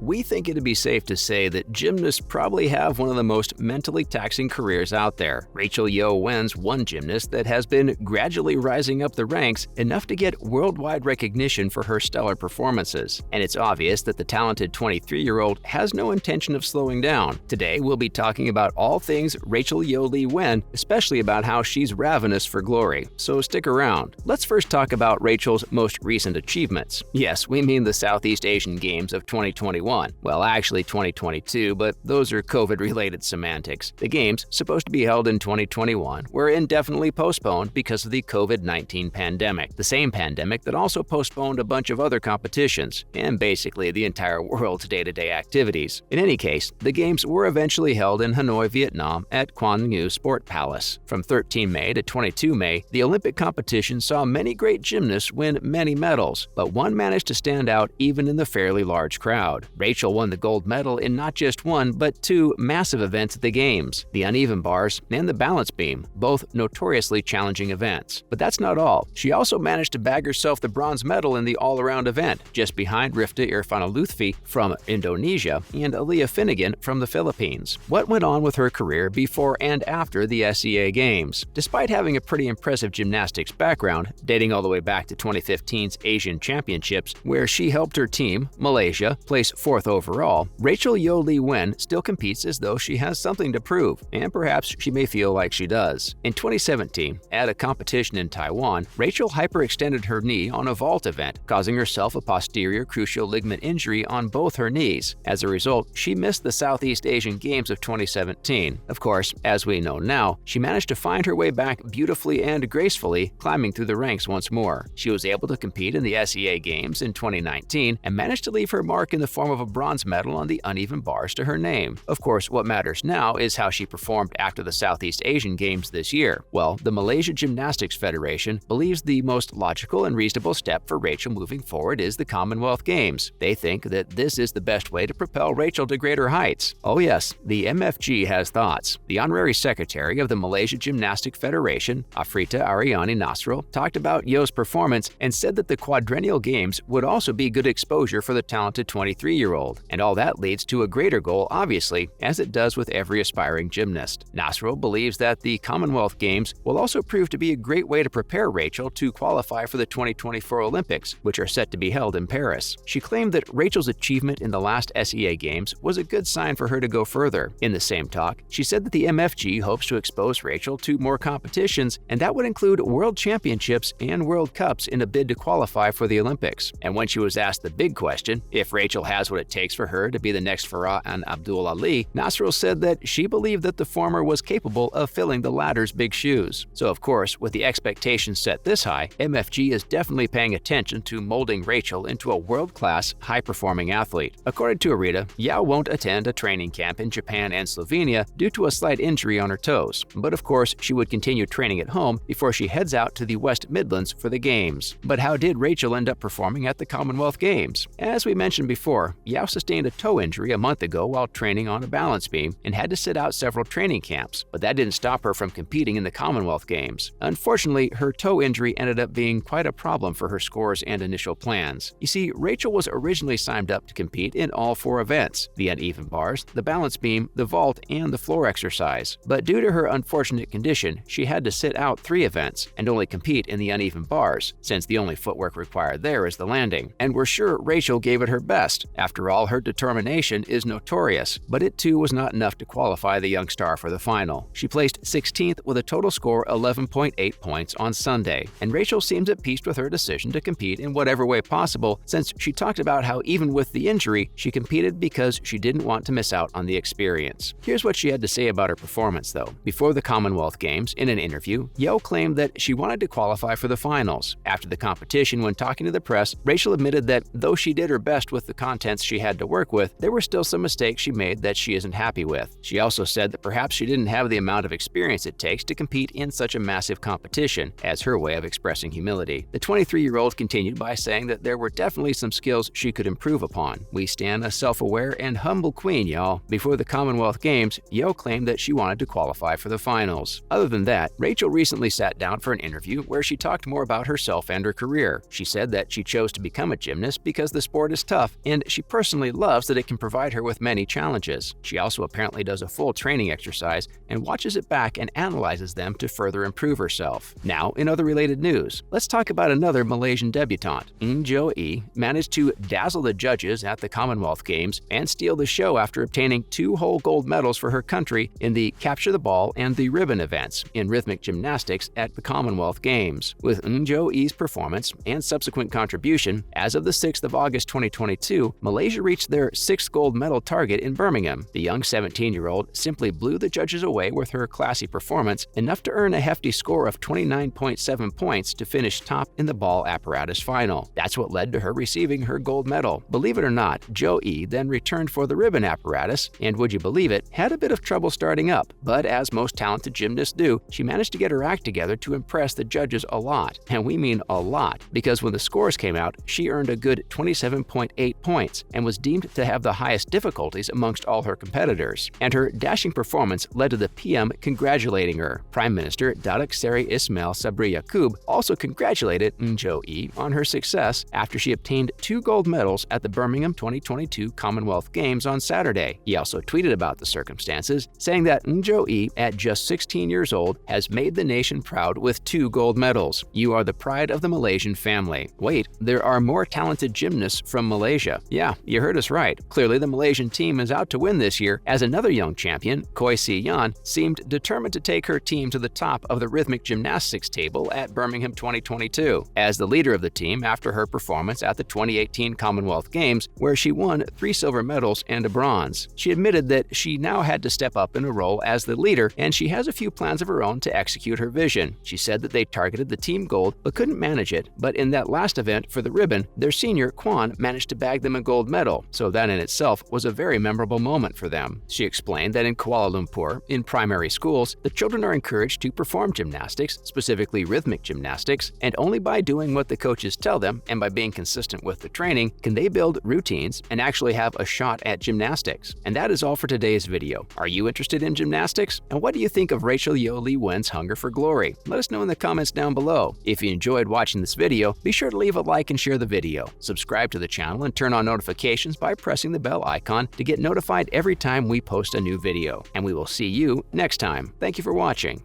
We think it'd be safe to say that gymnasts probably have one of the most mentally taxing careers out there. Rachel Yeoh Wen's one gymnast that has been gradually rising up the ranks enough to get worldwide recognition for her stellar performances. And it's obvious that the talented 23-year-old has no intention of slowing down. Today, we'll be talking about all things Rachel Yeoh Lee Wen, especially about how she's ravenous for glory. So stick around. Let's first talk about Rachel's most recent achievements. Yes, we mean the Southeast Asian Games of 2021. Well, actually 2022, but those are COVID-related semantics. The Games, supposed to be held in 2021, were indefinitely postponed because of the COVID-19 pandemic, the same pandemic that also postponed a bunch of other competitions, and basically the entire world's day-to-day activities. In any case, the Games were eventually held in Hanoi, Vietnam at Quan Ngua Sport Palace. From 13 May to 22 May, the Olympic competition saw many great gymnasts win many medals, but one managed to stand out even in the fairly large crowd. Rachel won the gold medal in not just one, but two massive events at the Games, the uneven bars and the balance beam, both notoriously challenging events. But that's not all. She also managed to bag herself the bronze medal in the all-around event, just behind Rifta Irfanalutfi from Indonesia and Aleah Finnegan from the Philippines. What went on with her career before and after the SEA Games? Despite having a pretty impressive gymnastics background, dating all the way back to 2015's Asian Championships, where she helped her team, Malaysia, place fourth overall, Rachel Yeoh Lee Wen still competes as though she has something to prove, and perhaps she may feel like she does. In 2017, at a competition in Taiwan, Rachel hyperextended her knee on a vault event, causing herself a posterior cruciate ligament injury on both her knees. As a result, she missed the Southeast Asian Games of 2017. Of course, as we know now, she managed to find her way back beautifully and gracefully, climbing through the ranks once more. She was able to compete in the SEA Games in 2019 and managed to leave her mark in the form of a bronze medal on the uneven bars to her name. Of course, what matters now is how she performed after the Southeast Asian Games this year. Well, the Malaysia Gymnastics Federation believes the most logical and reasonable step for Rachel moving forward is the Commonwealth Games. They think that this is the best way to propel Rachel to greater heights. Oh yes, the MFG has thoughts. The honorary secretary of the Malaysia Gymnastics Federation, Afrita Ariani Nasrul, talked about Yeoh's performance and said that the quadrennial games would also be good exposure for the talented 23-year-old. And all that leads to a greater goal, obviously, as it does with every aspiring gymnast. Nasrul believes that the Commonwealth Games will also prove to be a great way to prepare Rachel to qualify for the 2024 Olympics, which are set to be held in Paris. She claimed that Rachel's achievement in the last SEA Games was a good sign for her to go further. In the same talk, she said that the MFG hopes to expose Rachel to more competitions, and that would include World Championships and World Cups in a bid to qualify for the Olympics. And when she was asked the big question, if Rachel has what it takes for her to be the next Farah and Abdul Ali, Nasrul said that she believed that the former was capable of filling the latter's big shoes. So of course, with the expectations set this high, MFG is definitely paying attention to molding Rachel into a world-class, high-performing athlete. According to Arita, Yeoh won't attend a training camp in Japan and Slovenia due to a slight injury on her toes, but of course she would continue training at home before she heads out to the West Midlands for the Games. But how did Rachel end up performing at the Commonwealth Games? As we mentioned before, Yeoh sustained a toe injury a month ago while training on a balance beam and had to sit out several training camps, but that didn't stop her from competing in the Commonwealth Games. Unfortunately, her toe injury ended up being quite a problem for her scores and initial plans. You see, Rachel was originally signed up to compete in all four events: the uneven bars, the balance beam, the vault, and the floor exercise. But due to her unfortunate condition, she had to sit out 3 events and only compete in the uneven bars, since the only footwork required there is the landing. And we're sure Rachel gave it her best. After all, her determination is notorious, but it too was not enough to qualify the young star for the final. She placed 16th with a total score 11.8 points on Sunday, and Rachel seems at peace with her decision to compete in whatever way possible, since she talked about how even with the injury, she competed because she didn't want to miss out on the experience. Here's what she had to say about her performance though. Before the Commonwealth Games, in an interview, Yeoh claimed that she wanted to qualify for the finals. After the competition, when talking to the press, Rachel admitted that though she did her best with the contents she had to work with, there were still some mistakes she made that she isn't happy with. She also said that perhaps she didn't have the amount of experience it takes to compete in such a massive competition, as her way of expressing humility. The 23-year-old continued by saying that there were definitely some skills she could improve upon. "We stand a self-aware and humble queen, y'all." Before the Commonwealth Games, Yeoh claimed that she wanted to qualify for the finals. Other than that, Rachel recently sat down for an interview where she talked more about herself and her career. She said that she chose to become a gymnast because the sport is tough, and she personally loves that it can provide her with many challenges. She also apparently does a full training exercise and watches it back and analyzes them to further improve herself. Now, in other related news, let's talk about another Malaysian debutante. Yeoh managed to dazzle the judges at the Commonwealth Games and steal the show after obtaining 2 whole gold medals for her country in the capture the ball and the ribbon events in rhythmic gymnastics at the Commonwealth Games. With Yeoh's performance and subsequent contribution, as of the 6th of August 2022, Malaysia reached their 6th gold medal target in Birmingham. The young 17-year-old simply blew the judges away with her classy performance, enough to earn a hefty score of 29.7 points to finish top in the ball apparatus final. That's what led to her receiving her gold medal. Believe it or not, Yeoh then returned for the ribbon apparatus, and would you believe it, had a bit of trouble starting up. But as most talented gymnasts do, she managed to get her act together to impress the judges a lot. And we mean a lot, because when the scores came out, she earned a good 27.8 points and was deemed to have the highest difficulties amongst all her competitors. And her dashing performance led to the PM congratulating her. Prime Minister Datuk Seri Ismail Sabri Yaakob also congratulated Yeoh on her success after she obtained 2 gold medals at the Birmingham 2022 Commonwealth Games on Saturday. He also tweeted about the circumstances, saying that Yeoh, at just 16 years old, has made the nation proud with 2 gold medals. You are the pride of the Malaysian family. Wait, there are more talented gymnasts from Malaysia. Yeah, you heard us right. Clearly, the Malaysian team is out to win this year, as another young champion, Koi Si Yan, seemed determined to take her team to the top of the rhythmic gymnastics table at Birmingham 2022. As the leader of the team after her performance at the 2018 Commonwealth Games, where she won 3 silver medals and a bronze, she admitted that she now had to step up in a role as the leader, and she has a few plans of her own to execute her vision. She said that they targeted the team gold but couldn't manage it, but in that last event for the ribbon, their senior Quan managed to bag them a gold medal, so that in itself was a very memorable moment for them. She explained that in Kuala Lumpur, in primary schools, the children are encouraged to perform gymnastics, specifically rhythmic gymnastics, and only by doing what the coaches tell them and by being consistent with the training can they build routines and actually have a shot at gymnastics. And that is all for today's video. Are you interested in gymnastics? And what do you think of Rachel Yeoh Lee Wen's hunger for glory? Let us know in the comments down below. If you enjoyed watching this video, be sure to leave a like and share the video. Subscribe to the channel and turn on notifications by pressing the bell icon to get notified every time we post a new video. And we will see you next time. Thank you for watching.